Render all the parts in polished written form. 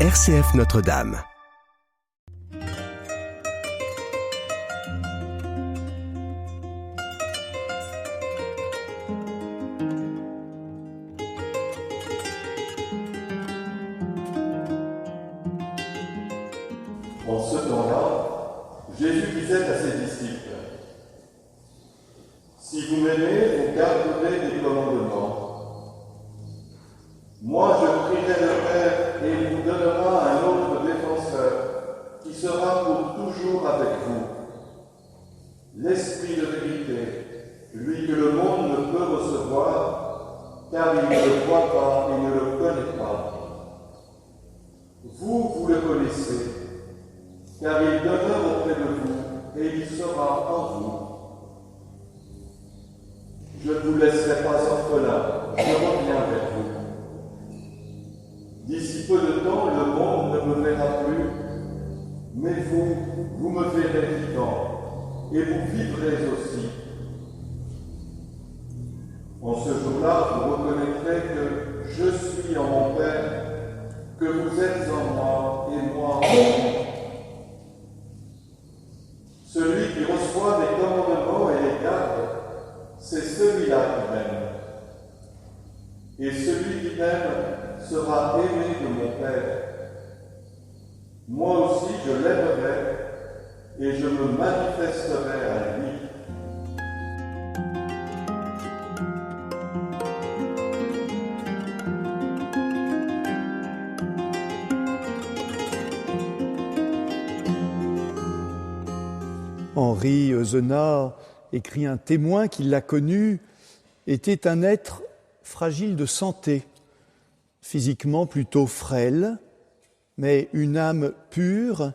RCF Notre-Dame. En ce temps-là, Jésus disait à ses disciples : « Si vous m'aimez, vous garderez mes commandements. Moi, je prierai le Père et il vous donnera un autre défenseur qui sera pour toujours avec vous. L'Esprit de vérité, lui que le monde ne peut recevoir, car il ne le voit pas et ne le connaît pas. Vous le connaissez, car il demeure auprès de vous et il sera en vous. Je ne vous laisserai pas orphelins, je reviens vers vous. D'ici peu de temps, le monde ne me verra plus, mais vous me verrez vivant, et vous vivrez aussi. En ce jour-là, vous reconnaîtrez que je suis en mon Père, que vous êtes en moi, et moi en vous. Celui qui reçoit mes commandements et les garde, c'est celui-là qui m'aime. Et celui qui m'aime sera aimé de mon Père. Moi aussi je l'aimerai et je me manifesterai à lui. » Henri Euzenat écrit: un témoin qui l'a connu était un être fragile de santé, physiquement plutôt frêle, mais une âme pure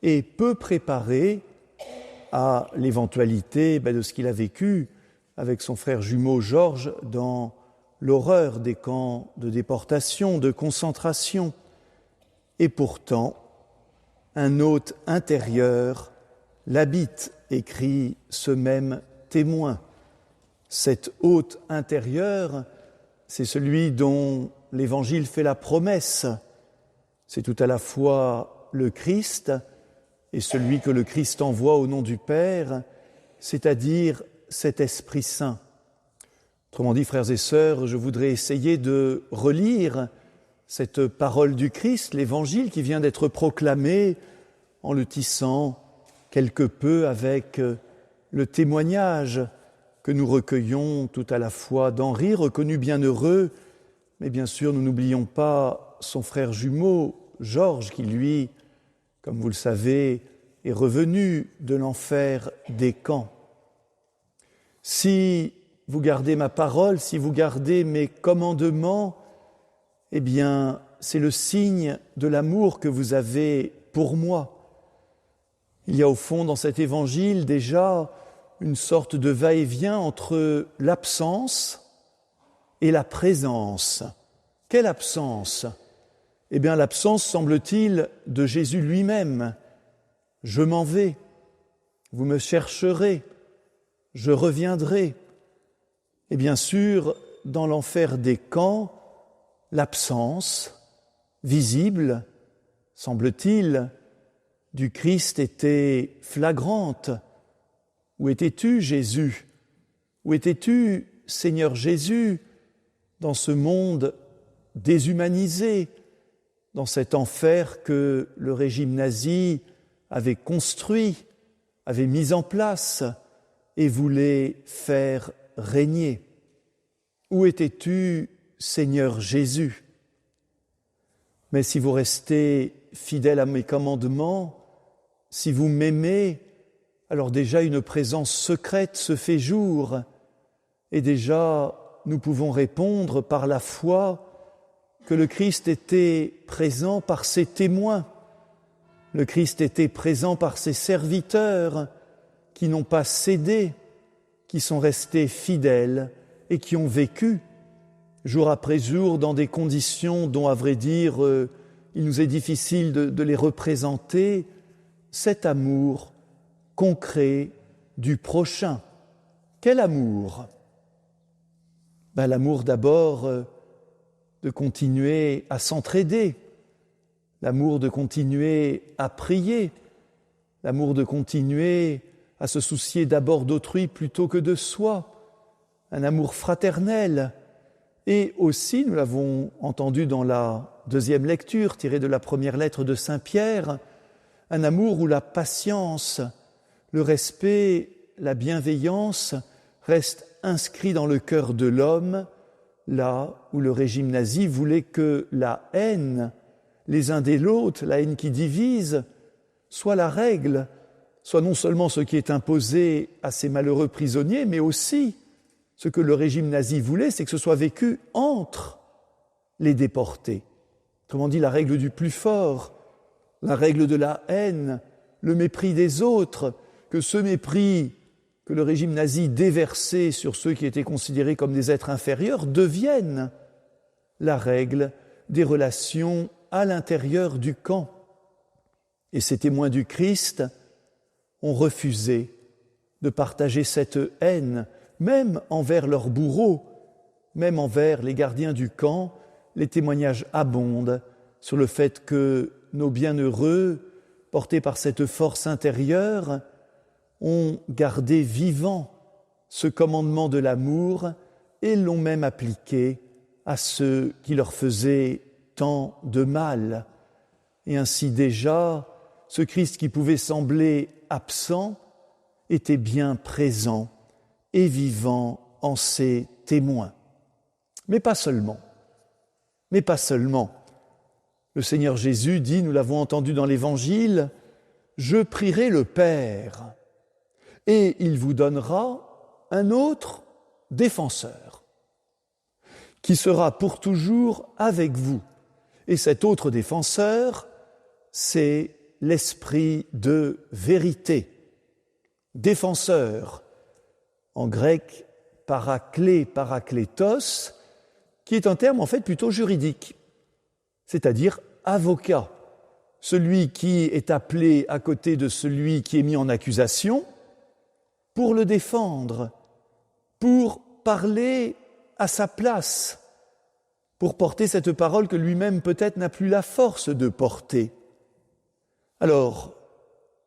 et peu préparée à l'éventualité de ce qu'il a vécu avec son frère jumeau Georges dans l'horreur des camps de déportation, de concentration. Et pourtant, un hôte intérieur l'habite, écrit ce même témoin. Cet hôte intérieur, c'est celui dont l'Évangile fait la promesse. C'est tout à la fois le Christ et celui que le Christ envoie au nom du Père, c'est-à-dire cet Esprit Saint. Autrement dit, frères et sœurs, je voudrais essayer de relire cette parole du Christ, l'Évangile qui vient d'être proclamé, en le tissant quelque peu avec le témoignage que nous recueillons tout à la fois d'Henri, reconnu bienheureux, mais bien sûr nous n'oublions pas son frère jumeau Georges qui lui, comme vous le savez, est revenu de l'enfer des camps. Si vous gardez ma parole, si vous gardez mes commandements, eh bien c'est le signe de l'amour que vous avez pour moi. Il y a au fond dans cet évangile déjà une sorte de va-et-vient entre l'absence et la présence. Quelle absence ? Eh bien l'absence, semble-t-il, de Jésus lui-même. Je m'en vais, vous me chercherez, je reviendrai. Et bien sûr, dans l'enfer des camps, l'absence visible, semble-t-il, du Christ était flagrante. Où étais-tu, Jésus ? Où étais-tu, Seigneur Jésus, dans ce monde déshumanisé, dans cet enfer que le régime nazi avait construit, avait mis en place et voulait faire régner ? Où étais-tu, Seigneur Jésus ? Mais si vous restez fidèle à mes commandements, si vous m'aimez, alors déjà une présence secrète se fait jour et déjà nous pouvons répondre par la foi que le Christ était présent par ses témoins, le Christ était présent par ses serviteurs qui n'ont pas cédé, qui sont restés fidèles et qui ont vécu jour après jour dans des conditions dont, à vrai dire, il nous est difficile de les représenter, cet amour concret du prochain. Quel amour ? L'amour d'abord de continuer à s'entraider, l'amour de continuer à prier, l'amour de continuer à se soucier d'abord d'autrui plutôt que de soi, un amour fraternel. Et aussi, nous l'avons entendu dans la deuxième lecture tirée de la première lettre de Saint Pierre, un amour où la patience, le respect, la bienveillance restent inscrits dans le cœur de l'homme, là où le régime nazi voulait que la haine, les uns des autres, la haine qui divise, soit la règle, soit non seulement ce qui est imposé à ces malheureux prisonniers, mais aussi ce que le régime nazi voulait, c'est que ce soit vécu entre les déportés. Autrement dit, la règle du plus fort, la règle de la haine, le mépris des autres, que ce mépris que le régime nazi déversait sur ceux qui étaient considérés comme des êtres inférieurs devienne la règle des relations à l'intérieur du camp. Et ces témoins du Christ ont refusé de partager cette haine, même envers leurs bourreaux, même envers les gardiens du camp. Les témoignages abondent sur le fait que nos bienheureux, portés par cette force intérieure, ont gardé vivant ce commandement de l'amour et l'ont même appliqué à ceux qui leur faisaient tant de mal. Et ainsi déjà, ce Christ qui pouvait sembler absent était bien présent et vivant en ses témoins. Mais pas seulement. Le Seigneur Jésus dit, nous l'avons entendu dans l'Évangile, « Je prierai le Père, et il vous donnera un autre défenseur, qui sera pour toujours avec vous. » Et cet autre défenseur, c'est l'Esprit de vérité. Défenseur, en grec, paraklétos, qui est un terme en fait plutôt juridique, c'est-à-dire avocat, celui qui est appelé à côté de celui qui est mis en accusation pour le défendre, pour parler à sa place, pour porter cette parole que lui-même peut-être n'a plus la force de porter. Alors,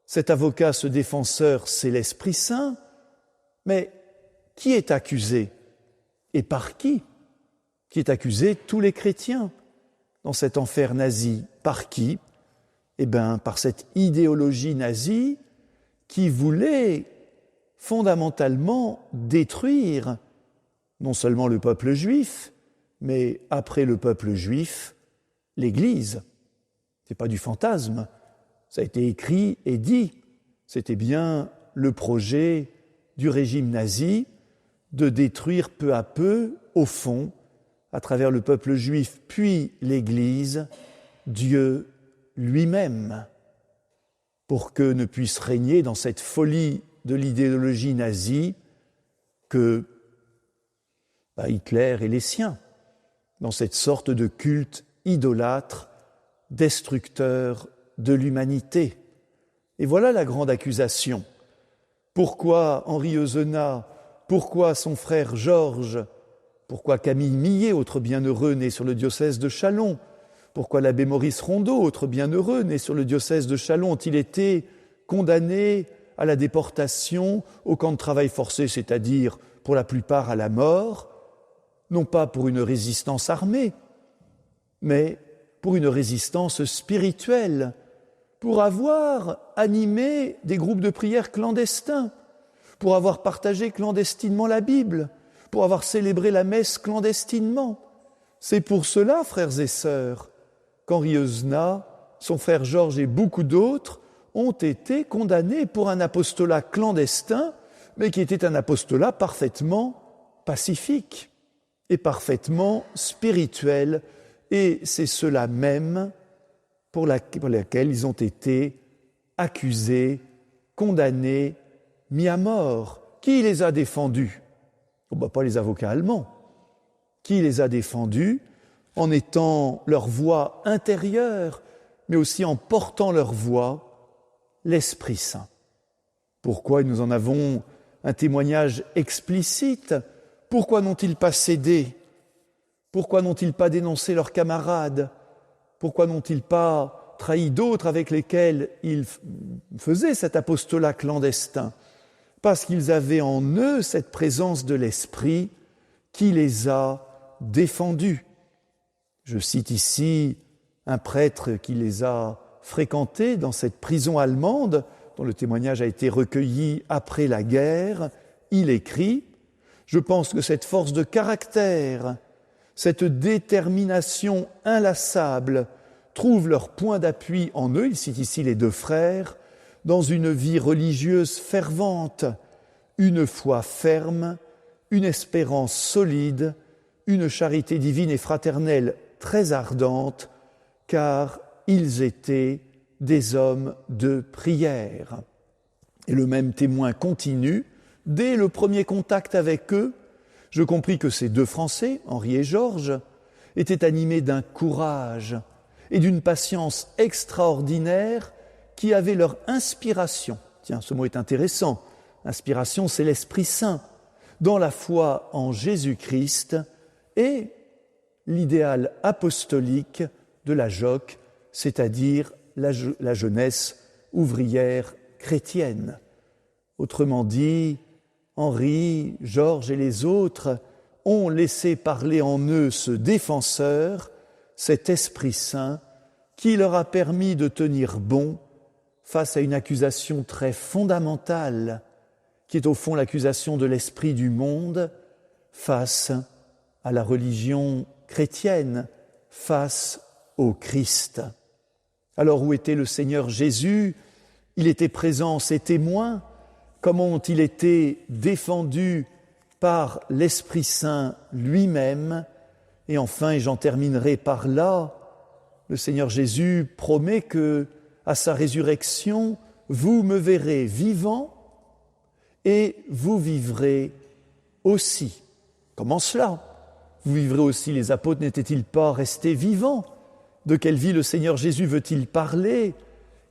cet avocat, ce défenseur, c'est l'Esprit Saint, mais qui est accusé? Et par qui? Qui est accusé? Tous les chrétiens dans cet enfer nazi. Par qui? Eh bien, par cette idéologie nazie qui voulait fondamentalement détruire non seulement le peuple juif, mais après le peuple juif, l'Église. Ce n'est pas du fantasme, ça a été écrit et dit. C'était bien le projet du régime nazi de détruire peu à peu, au fond, à travers le peuple juif, puis l'Église, Dieu lui-même, pour que ne puisse régner dans cette folie de l'idéologie nazie que Hitler et les siens, dans cette sorte de culte idolâtre, destructeur de l'humanité. Et voilà la grande accusation. Pourquoi Henri Euzenat, pourquoi son frère Georges, pourquoi Camille Millet, autre bienheureux né sur le diocèse de Châlons, pourquoi l'abbé Maurice Rondeau, autre bienheureux né sur le diocèse de Châlons, ont-ils été condamnés à la déportation, au camp de travail forcé, c'est-à-dire pour la plupart à la mort, non pas pour une résistance armée, mais pour une résistance spirituelle, pour avoir animé des groupes de prière clandestins, pour avoir partagé clandestinement la Bible, pour avoir célébré la messe clandestinement. C'est pour cela, frères et sœurs, qu'Henri Euzenat, son frère Georges et beaucoup d'autres ont été condamnés pour un apostolat clandestin, mais qui était un apostolat parfaitement pacifique et parfaitement spirituel. Et c'est cela même pour laquelle ils ont été accusés, condamnés, mis à mort. Qui les a défendus? Pas les avocats allemands. Qui les a défendus en étant leur voix intérieure, mais aussi en portant leur voix, l'Esprit Saint. Pourquoi nous en avons un témoignage explicite? Pourquoi n'ont-ils pas cédé? Pourquoi n'ont-ils pas dénoncé leurs camarades? Pourquoi n'ont-ils pas trahi d'autres avec lesquels il faisait cet apostolat clandestin, parce qu'ils avaient en eux cette présence de l'Esprit qui les a défendus. Je cite ici un prêtre qui les a fréquentés dans cette prison allemande, dont le témoignage a été recueilli après la guerre. Il écrit « Je pense que cette force de caractère, cette détermination inlassable trouvent leur point d'appui en eux, il cite ici les deux frères, dans une vie religieuse fervente, une foi ferme, une espérance solide, une charité divine et fraternelle très ardente, car ils étaient des hommes de prière. » Et le même témoin continue, « Dès le premier contact avec eux, je compris que ces deux Français, Henri et Georges, étaient animés d'un courage et d'une patience extraordinaires qui avaient leur inspiration. » Tiens, ce mot est intéressant. Inspiration, c'est l'Esprit Saint, dans la foi en Jésus-Christ et l'idéal apostolique de la JOC, c'est-à-dire la jeunesse ouvrière chrétienne. Autrement dit, Henri, Georges et les autres ont laissé parler en eux ce défenseur, cet Esprit Saint, qui leur a permis de tenir bon face à une accusation très fondamentale, qui est au fond l'accusation de l'esprit du monde face à la religion chrétienne, face au Christ. Alors où était le Seigneur Jésus ? Il était présent, ses témoins. Comment ont-ils été défendus par l'Esprit Saint lui-même ? Et enfin, et j'en terminerai par là, le Seigneur Jésus promet que, à sa résurrection, vous me verrez vivant et vous vivrez aussi. Comment cela ? Vous vivrez aussi, les apôtres n'étaient-ils pas restés vivants ? De quelle vie le Seigneur Jésus veut-il parler ?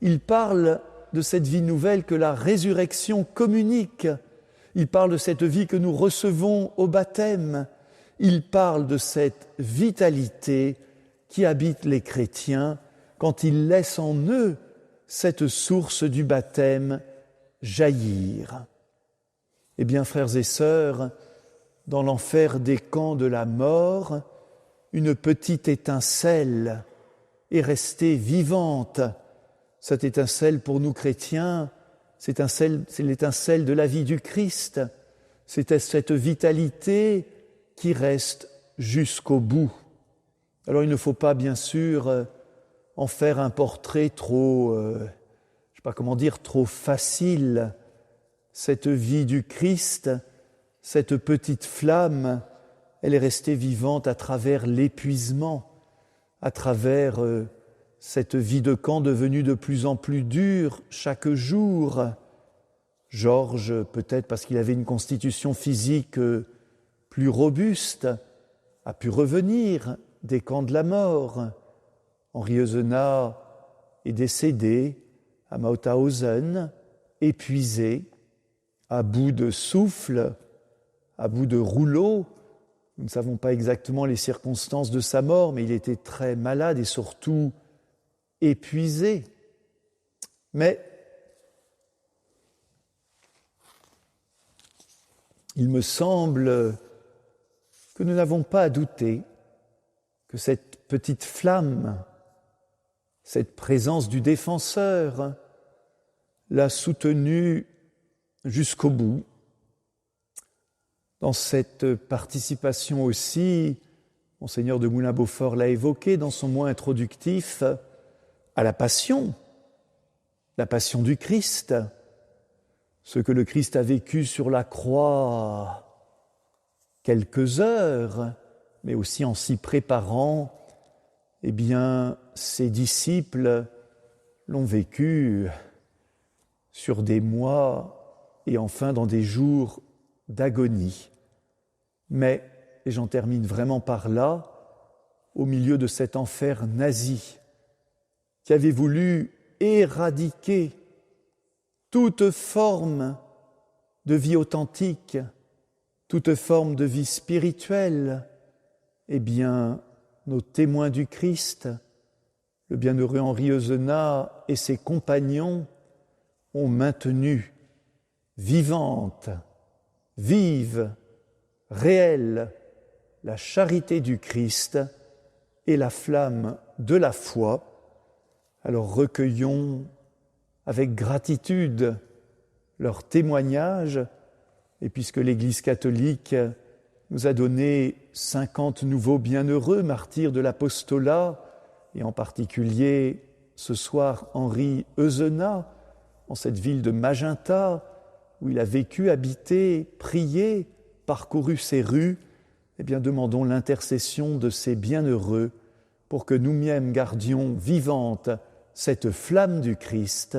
Il parle de cette vie nouvelle que la résurrection communique. Il parle de cette vie que nous recevons au baptême. Il parle de cette vitalité qui habite les chrétiens quand ils laissent en eux cette source du baptême jaillir. Eh bien, frères et sœurs, dans l'enfer des camps de la mort, une petite étincelle est restée vivante. Cette étincelle, pour nous chrétiens, c'est l'étincelle de la vie du Christ. C'est cette vitalité qui reste jusqu'au bout. Alors il ne faut pas, bien sûr, en faire un portrait trop facile. Cette vie du Christ, cette petite flamme, elle est restée vivante à travers l'épuisement, à travers cette vie de camp devenue de plus en plus dure chaque jour. Georges, peut-être parce qu'il avait une constitution physique plus robuste, a pu revenir des camps de la mort. Henri Eusenat est décédé à Mauthausen, épuisé, à bout de souffle, à bout de rouleau. Nous ne savons pas exactement les circonstances de sa mort, mais il était très malade et surtout épuisé. Mais il me semble que nous n'avons pas à douter que cette petite flamme, cette présence du défenseur, l'a soutenu jusqu'au bout. Dans cette participation aussi, Monseigneur de Moulin-Beaufort l'a évoqué dans son mot introductif, à la passion du Christ, ce que le Christ a vécu sur la croix quelques heures, mais aussi en s'y préparant, eh bien, ses disciples l'ont vécu sur des mois et enfin dans des jours d'agonie. Mais, et j'en termine vraiment par là, au milieu de cet enfer nazi qui avait voulu éradiquer toute forme de vie authentique, toute forme de vie spirituelle, eh bien, nos témoins du Christ, le bienheureux Henri Euzenat et ses compagnons ont maintenu vivante, vive, réelle, la charité du Christ et la flamme de la foi. Alors recueillons avec gratitude leur témoignage, et puisque l'Église catholique nous a donné 50 nouveaux bienheureux martyrs de l'apostolat, et en particulier ce soir Henri Euzenat, en cette ville de Magenta, où il a vécu, habité, prié, parcouru ses rues, eh bien demandons l'intercession de ces bienheureux pour que nous-mêmes gardions vivante cette flamme du Christ.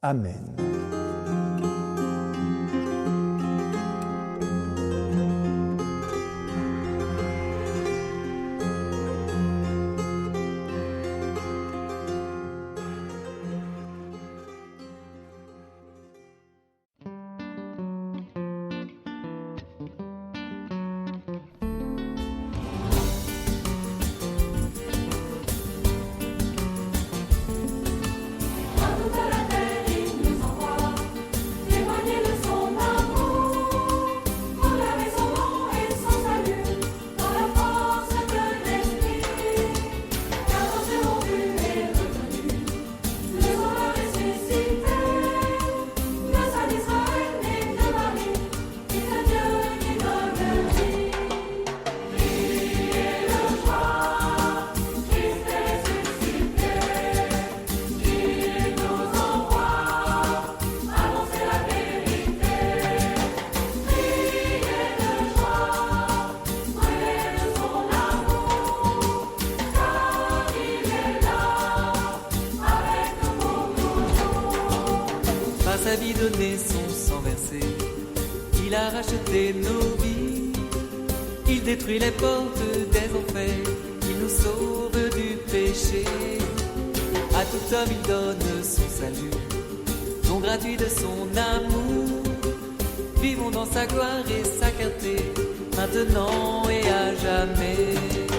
Amen. Sa vie donnée, son sang versé, il a racheté nos vies. Il détruit les portes des enfers, il nous sauve du péché. À tout homme il donne son salut, don gratuit de son amour. Vivons dans sa gloire et sa clarté, maintenant et à jamais.